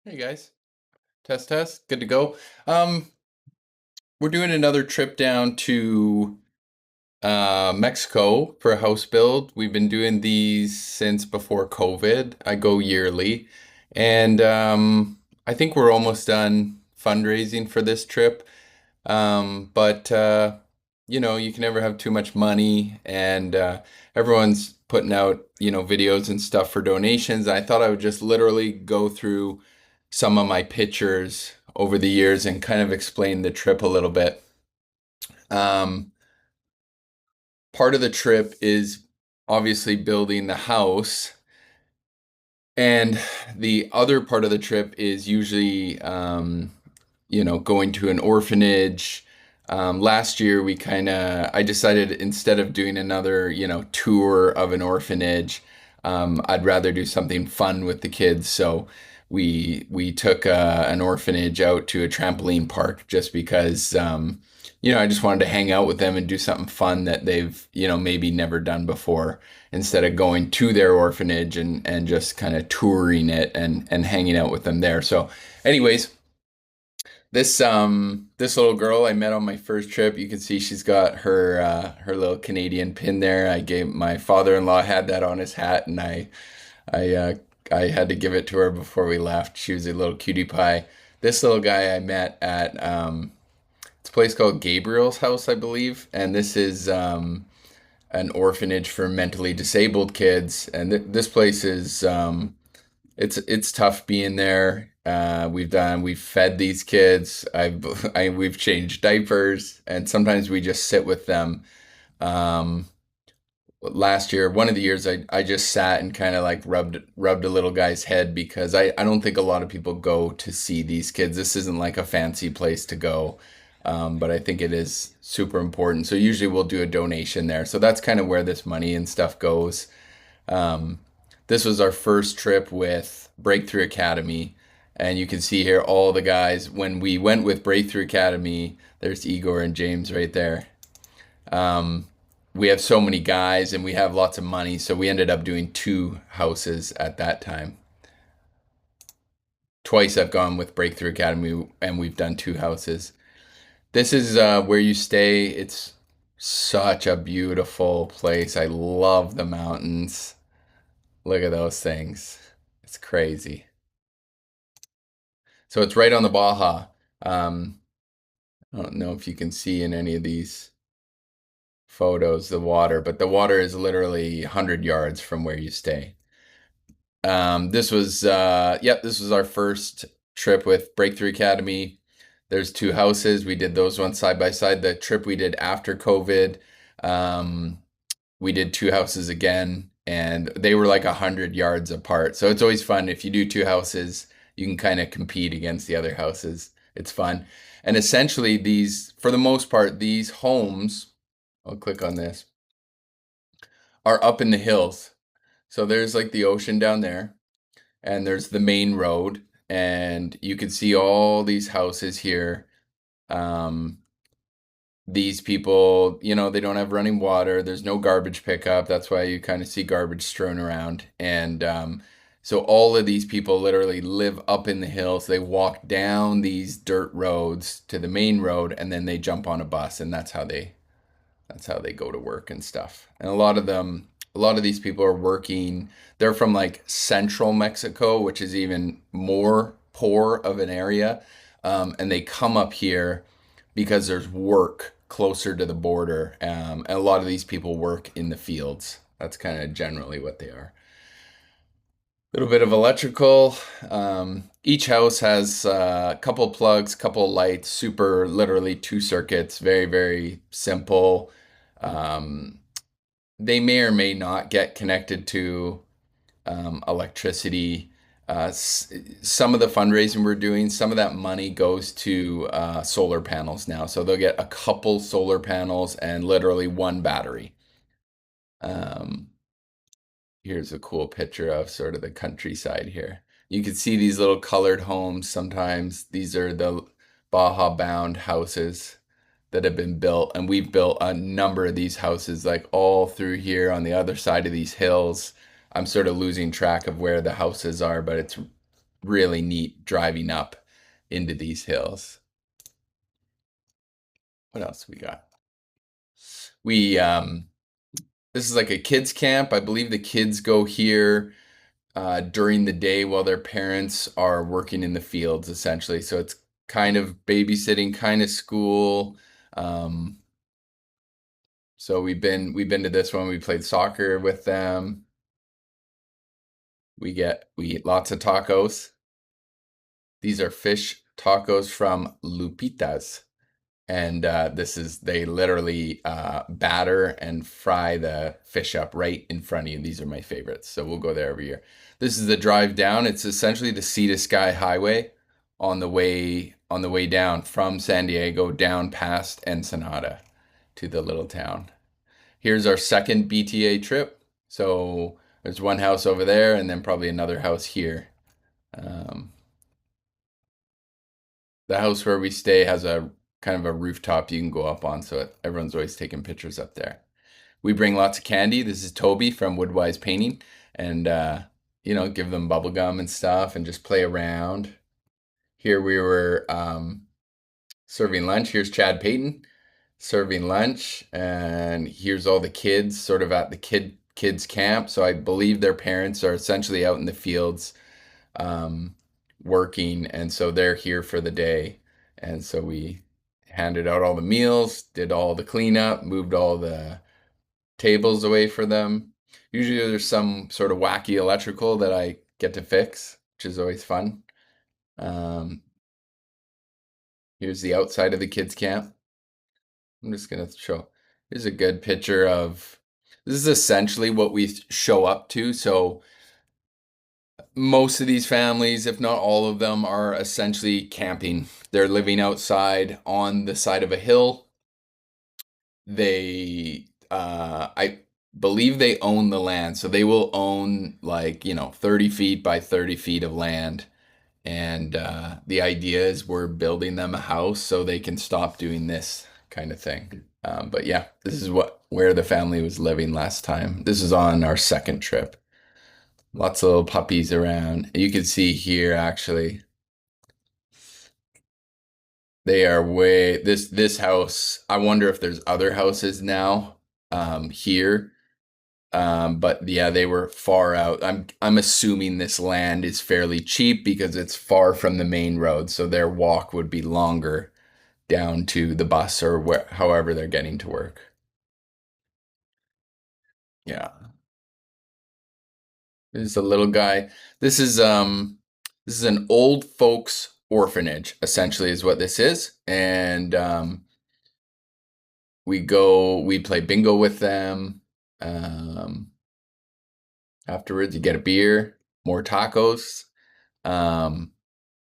Hey guys, test test, good to go. Um, we're doing another trip down to Mexico for a house build. We've been doing these since before COVID. I go yearly, and I think we're almost done fundraising for this trip. But you can never have too much money, and everyone's putting out, videos and stuff for donations. I thought I would just literally go through some of my pictures over the years and kind of explain the trip a little bit. Um, Part of the trip is obviously building the house, and the other part of the trip is usually going to an orphanage. Last year, I decided instead of doing another, tour of an orphanage, I'd rather do something fun with the kids. So we took an orphanage out to a trampoline park just because, I just wanted to hang out with them and do something fun that they've, maybe never done before instead of going to their orphanage and just kind of touring it and hanging out with them there. So anyways, this little girl I met on my first trip, you can see she's got her little Canadian pin there. I gave my father-in-law had that on his hat, and I I had to give it to her before we left. She was a little cutie pie. This little guy I met at it's a place called Gabriel's House, I believe, and this is an orphanage for mentally disabled kids. And this place is it's tough being there. We've fed these kids. We've changed diapers, and sometimes we just sit with them. Um, Last year, one of the years, I just sat and kind of like rubbed a little guy's head because I don't think a lot of people go to see these kids. This isn't like a fancy place to go, but I think it is super important. So usually we'll do a donation there. So that's kind of where this money and stuff goes. Um, this was our first trip with Breakthrough Academy, and you can see here all the guys. When we went with Breakthrough Academy, there's Igor and James right there. Um, we have so many guys and we have lots of money, so we ended up doing two houses at that time. Twice I've gone with Breakthrough Academy and we've done two houses. This is where you stay. It's such a beautiful place. I love the mountains. Look at those things. It's crazy. So it's right on the Baja. Um, I don't know if you can see in any of these photos the water, but the water is literally 100 yards from where you stay. This was our first trip with Breakthrough Academy. There's two houses. We did those ones side by side. The trip we did after COVID, um, we did two houses again, and they were like 100 yards apart. So it's always fun if you do two houses, you can kind of compete against the other houses. It's fun. And essentially, for the most part, these homes, I'll click on this, are up in the hills. So there's like the ocean down there, and there's the main road, and you can see all these houses here. Um, these people, they don't have running water. There's no garbage pickup. That's why you kind of see garbage strewn around. And so all of these people literally live up in the hills. They walk down these dirt roads to the main road, and then they jump on a bus, and that's how they go to work and stuff. And a lot of these people are working. They're from like central Mexico, which is even more poor of an area. And they come up here because there's work closer to the border. And a lot of these people work in the fields. That's kind of generally what they are. A little bit of electrical. Each house has a couple plugs, couple lights, super literally two circuits, very, very simple. Um, they may or may not get connected to electricity. Some of the fundraising we're doing, some of that money goes to solar panels now. So they'll get a couple solar panels and literally one battery. Um, Here's a cool picture of sort of the countryside here. You can see these little colored homes sometimes. These are the Baja bound houses that have been built, and we've built a number of these houses like all through here on the other side of these hills. I'm sort of losing track of where the houses are, but it's really neat driving up into these hills. What else we got? We This is like a kids camp. I believe the kids go here during the day while their parents are working in the fields, essentially. So it's kind of babysitting, kind of school. Um, so we've been to this one. We played soccer with them. We eat lots of tacos. These are fish tacos from Lupitas. And they literally batter and fry the fish up right in front of you. These are my favorites. So we'll go there every year. This is the drive down. It's essentially the Sea to Sky Highway on the way down from San Diego down past Ensenada to the little town. Here's our second BTA trip. So there's one house over there and then probably another house here. Um, the house where we stay has a kind of a rooftop you can go up on, so everyone's always taking pictures up there. We bring lots of candy. This is Toby from Woodwise Painting, and give them bubble gum and stuff, and just play around. Here we were serving lunch. Here's Chad Payton serving lunch, and here's all the kids sort of at the kids camp. So I believe their parents are essentially out in the fields um, working, and so they're here for the day. And so we handed out all the meals, did all the cleanup, moved all the tables away for them. Usually there's some sort of wacky electrical that I get to fix, which is always fun. Um, Here's the outside of the kids' camp. I'm just gonna show. Here's a good picture of. This is essentially what we show up to. So most of these families, if not all of them, are essentially camping. They're living outside on the side of a hill. I believe they own the land, so they will own 30 feet by 30 feet of land. And the idea is we're building them a house so they can stop doing this kind of thing. But yeah, this is where the family was living last time. This is on our second trip. Lots of little puppies around. You can see here actually. They are way this house. I wonder if there's other houses now here. But yeah, they were far out. I'm assuming this land is fairly cheap because it's far from the main road, so their walk would be longer down to the bus or however they're getting to work. Yeah. This is a little guy. This is this is an old folks orphanage, essentially is what this is. And we play bingo with them. Um, Afterwards, you get a beer, more tacos. Um,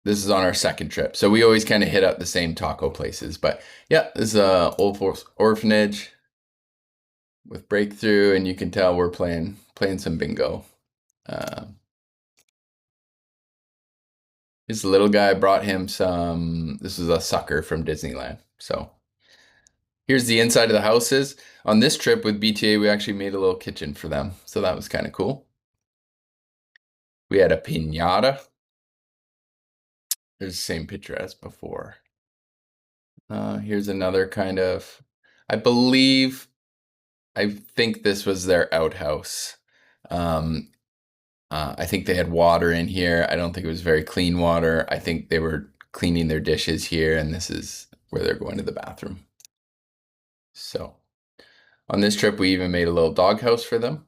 this is on our second trip. So we always kind of hit up the same taco places. But yeah, this is a old folks orphanage with breakthrough, and you can tell we're playing some bingo. This little guy brought him some. This is a sucker from Disneyland. So here's the inside of the houses. On this trip with BTA, we actually made a little kitchen for them. So that was kind of cool. We had a piñata. There's the same picture as before. Here's another kind of, I believe, I think this was their outhouse. Um, I think they had water in here. I don't think it was very clean water. I think they were cleaning their dishes here, and this is where they're going to the bathroom. So on this trip, we even made a little dog house for them,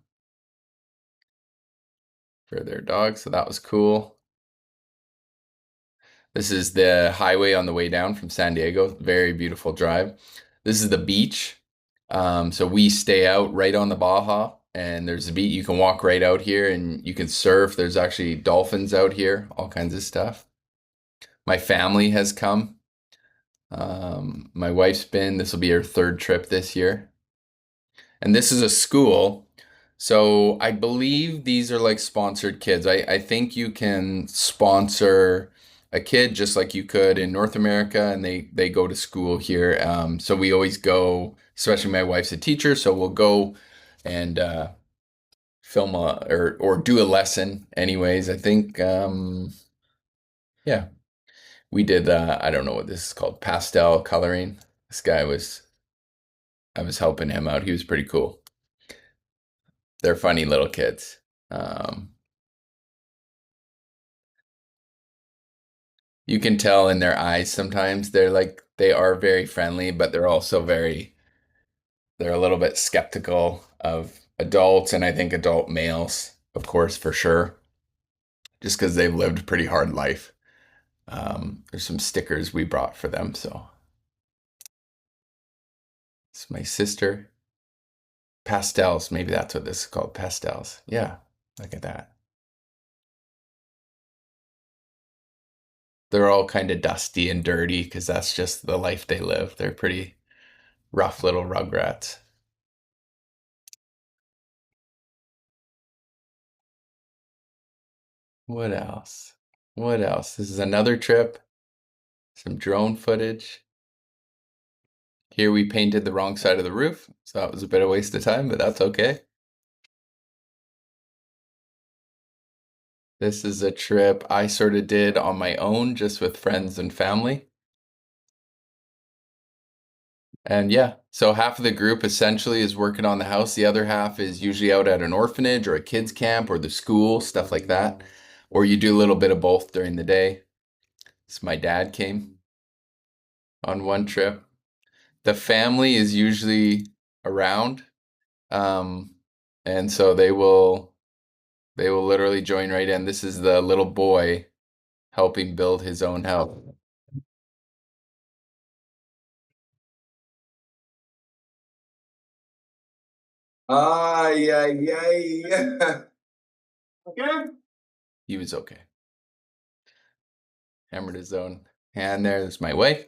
for their dog. So that was cool. This is the highway on the way down from San Diego. Very beautiful drive. This is the beach. So we stay out right on the Baja, and there's a beach. You can walk right out here and you can surf. There's actually dolphins out here, all kinds of stuff. My family has come. My wife's this will be her third trip this year. And this is a school. So I believe these are like sponsored kids. I think you can sponsor a kid just like you could in North America, and they go to school here. So we always go, especially my wife's a teacher, so we'll go and film or do a lesson anyways. I think Yeah. We did I don't know what this is called, pastel coloring. This guy was I was helping him out. He was pretty cool. They're funny little kids. Um, you can tell in their eyes sometimes they are very friendly, but they're a little bit skeptical of adults, and I think adult males, of course, for sure, just because they've lived a pretty hard life. There's some stickers we brought for them, so it's my sister. Pastels, maybe that's what this is called, pastels. Yeah, look at that. They're all kind of dusty and dirty because that's just the life they live. They're pretty rough little rugrats. What else? What else? This is another trip, some drone footage. Here we painted the wrong side of the roof, so that was a bit of a waste of time, but that's okay. This is a trip I sort of did on my own, just with friends and family. And yeah, so half of the group essentially is working on the house. The other half is usually out at an orphanage or a kids camp or the school, stuff like that. Or you do a little bit of both during the day. So my dad came on one trip. The family is usually around. Um, and so they will literally join right in. This is the little boy helping build his own house. Ay, ay, ay. Okay. He was okay. Hammered his own hand there. There's my wife.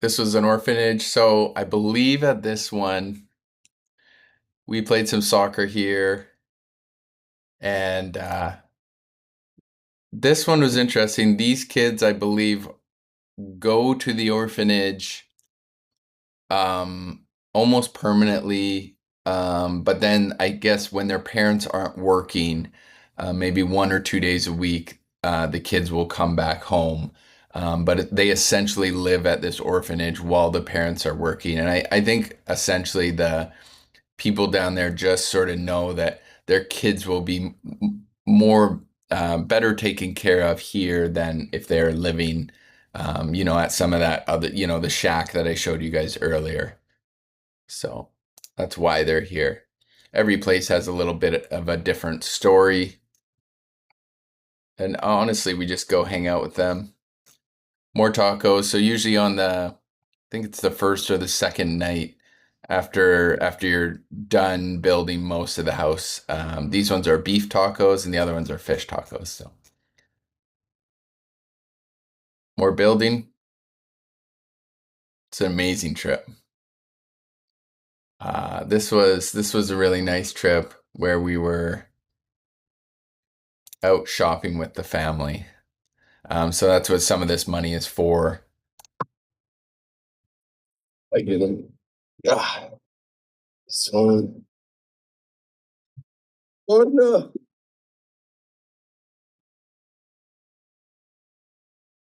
This was an orphanage. So I believe at this one, we played some soccer here. And this one was interesting. These kids, I believe, go to the orphanage um, almost permanently. But then I guess when their parents aren't working, maybe 1 or 2 days a week, the kids will come back home. But they essentially live at this orphanage while the parents are working. And I think essentially the people down there just sort of know that their kids will be more better taken care of here than if they're living, at some of that other, the shack that I showed you guys earlier. So that's why they're here. Every place has a little bit of a different story. And honestly, we just go hang out with them. More tacos. So usually I think it's the first or the second night after you're done building most of the house. These ones are beef tacos and the other ones are fish tacos. So more building. It's an amazing trip. This was a really nice trip where we were out shopping with the family. So that's what some of this money is for. I get it. Ah, so, oh no.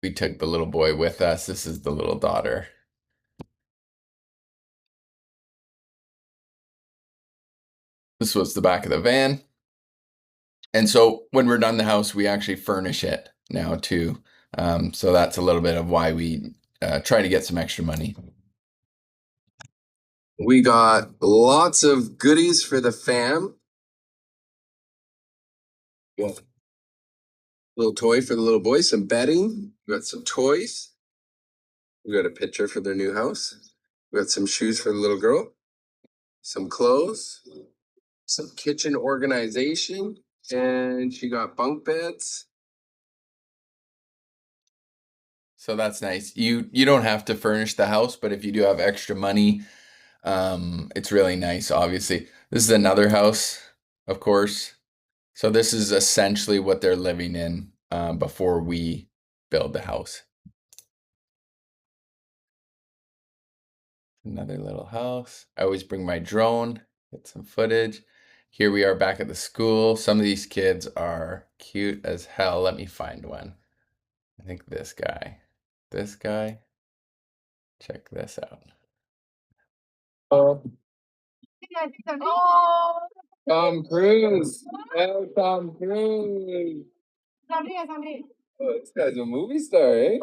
We took the little boy with us. This is the little daughter. This was the back of the van. And so when we're done the house, we actually furnish it now too. So that's a little bit of why we try to get some extra money. We got lots of goodies for the fam. Got a little toy for the little boy, some bedding. We got some toys. We got a picture for their new house. We got some shoes for the little girl, some clothes, some kitchen organization, and she got bunk beds. So that's nice. You don't have to furnish the house, but if you do have extra money, it's really nice, obviously. This is another house, of course. So this is essentially what they're living in before we build the house. Another little house. I always bring my drone, get some footage. Here we are back at the school. Some of these kids are cute as hell. Let me find one. I think this guy. This guy. Check this out. Oh, Tom Cruise. Oh, Tom Cruise. Oh, this guy's a movie star, eh?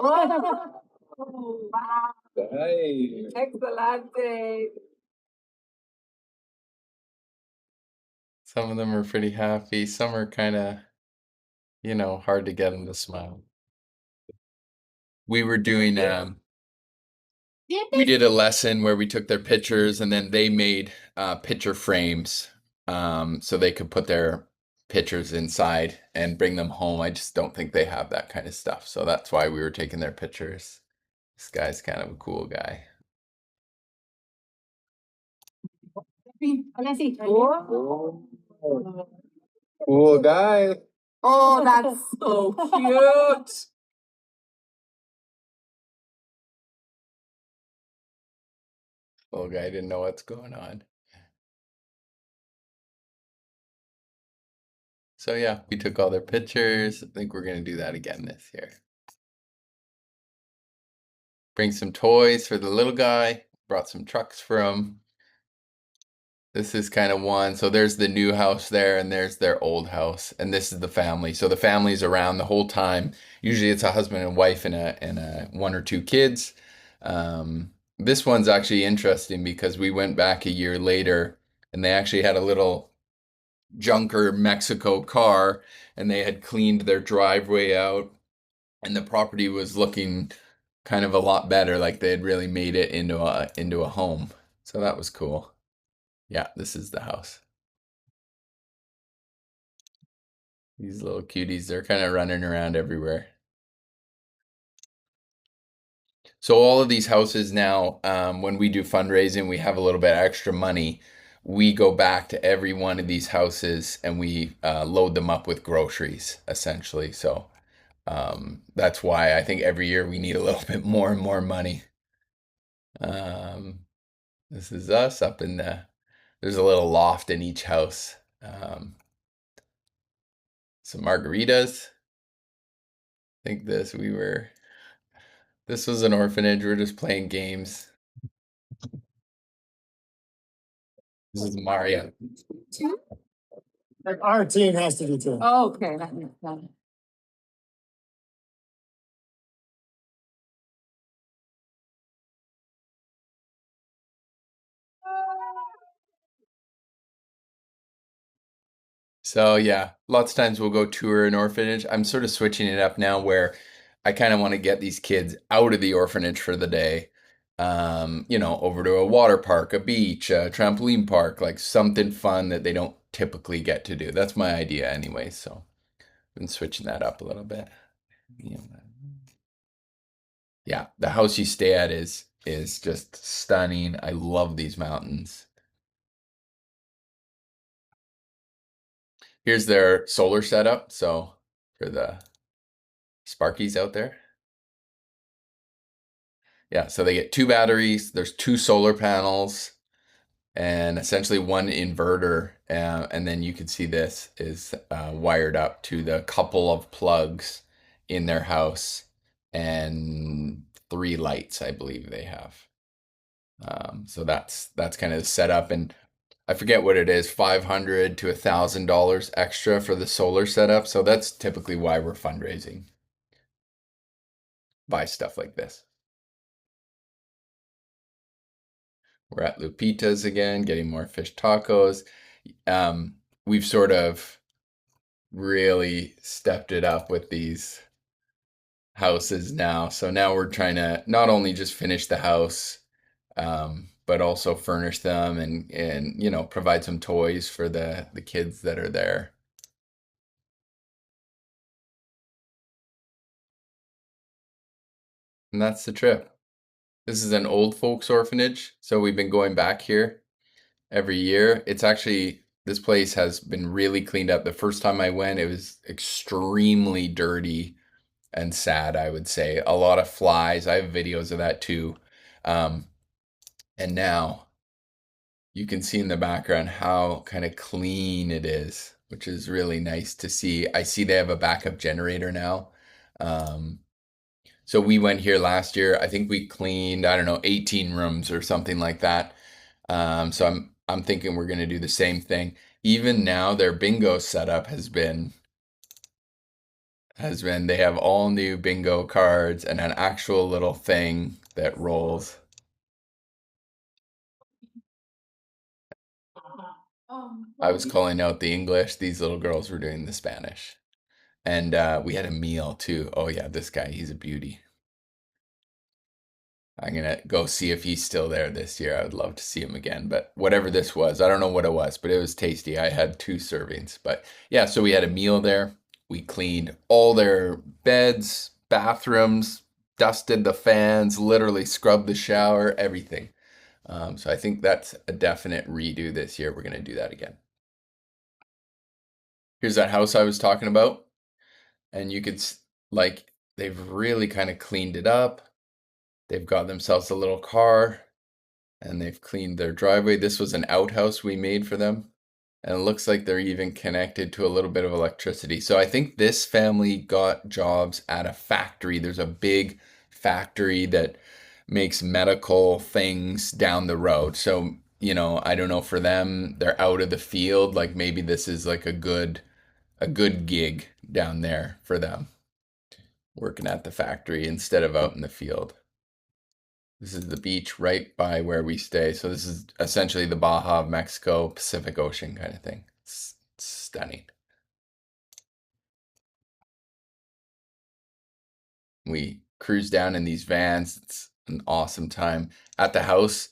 Nice. Excelente. Some of them are pretty happy. Some are kind of, hard to get them to smile. We were doing we did a lesson where we took their pictures and then they made picture frames so they could put their pictures inside and bring them home. I just don't think they have that kind of stuff. So that's why we were taking their pictures. This guy's kind of a cool guy. Oh, cool guy. Oh, that's so cute. Little guy didn't know what's going on. So yeah, we took all their pictures. I think we're gonna do that again this year. Bring some toys for the little guy. Brought some trucks for him. This is kind of one. So there's the new house there, and there's their old house, and this is the family. So the family's around the whole time. Usually it's a husband and wife and a one or two kids. This one's actually interesting because we went back a year later, and they actually had a little junker Mexico car, and they had cleaned their driveway out, and the property was looking kind of a lot better, like they had really made it into a home. So that was cool. Yeah, this is the house. These little cuties, they're kind of running around everywhere. So all of these houses now, when we do fundraising, we have a little bit extra money. We go back to every one of these houses and we load them up with groceries, essentially. So that's why I think every year we need a little bit more and more money. Um, this is us up in there's a little loft in each house. Some margaritas. I think this was an orphanage. We're just playing games. This is Mario. Like our team has to do too. Oh, okay, that makes sense. So yeah, lots of times we'll go tour an orphanage. I'm sort of switching it up now where I kind of want to get these kids out of the orphanage for the day. Over to a water park, a beach, a trampoline park, like something fun that they don't typically get to do. That's my idea anyway, so I've been switching that up a little bit. Yeah. Yeah, the house you stay at is just stunning. I love these mountains. Here's their solar setup, so for the Sparkies out there. Yeah, so they get two batteries, there's two solar panels, and essentially one inverter. And then you can see this is wired up to the couple of plugs in their house and three lights, I believe they have. So that's kind of the setup, and I forget what it is, $500 to $1,000 extra for the solar setup. So that's typically why we're fundraising, buy stuff like this. We're at Lupita's again, getting more fish tacos. We've sort of really stepped it up with these houses now. So now we're trying to not only just finish the house, but also furnish them and provide some toys for the kids that are there. And that's the trip. This is an old folks orphanage, so we've been going back here every year. It's actually, this place has been really cleaned up. The first time I went, it was extremely dirty and sad, I would say. A lot of flies. I have videos of that too. And now You can see in the background how kind of clean it is, which is really nice to see. I see they have a backup generator now. Um, so we went here last year. I think we cleaned, I don't know, 18 rooms or something like that. So I'm thinking we're gonna do the same thing. Even now, their bingo setup has been they have all new bingo cards and an actual little thing that rolls. I was calling out the English. These little girls were doing the Spanish. And we had a meal too. Oh yeah, this guy, he's a beauty. I'm gonna go see if he's still there this year. I would love to see him again. But whatever this was, I don't know what it was, but it was tasty. I had two servings. But yeah, so we had a meal there. We cleaned all their beds, bathrooms, dusted the fans, literally scrubbed the shower, everything. So I think that's a definite redo this year. We're gonna do that again. Here's that house I was talking about, and you could like they've really kind of cleaned it up. They've got themselves a little car and they've cleaned their driveway. This was an outhouse we made for them. And it looks like they're even connected to a little bit of electricity. So I think this family got jobs at a factory. There's a big factory that makes medical things down the road. So, I don't know, for them, they're out of the field. Like maybe this is like a good gig down there for them, working at the factory instead of out in the field. This is the beach right by where we stay. So this is essentially the Baja of Mexico, Pacific Ocean kind of thing. It's stunning. We cruise down in these vans. It's an awesome time. At the house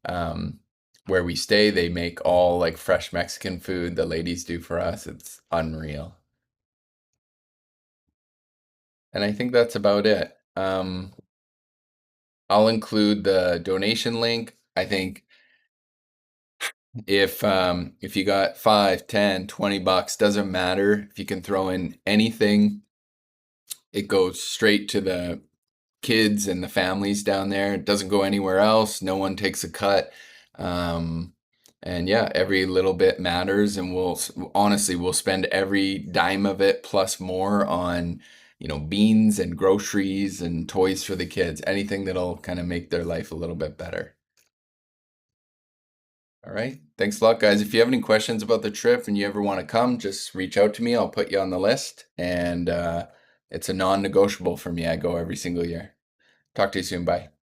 um, where we stay, they make all like fresh Mexican food. The ladies do for us. It's unreal. And I think that's about it. I'll include the donation link. I think if you got 5, 10, $20, doesn't matter. If you can throw in anything, it goes straight to the kids and the families down there. It doesn't go anywhere else. No one takes a cut. Um, and yeah, every little bit matters, and we'll spend every dime of it plus more on, beans and groceries and toys for the kids, anything that'll kind of make their life a little bit better. All right. Thanks a lot, guys. If you have any questions about the trip and you ever want to come, just reach out to me. I'll put you on the list. And it's a non-negotiable for me. I go every single year. Talk to you soon. Bye.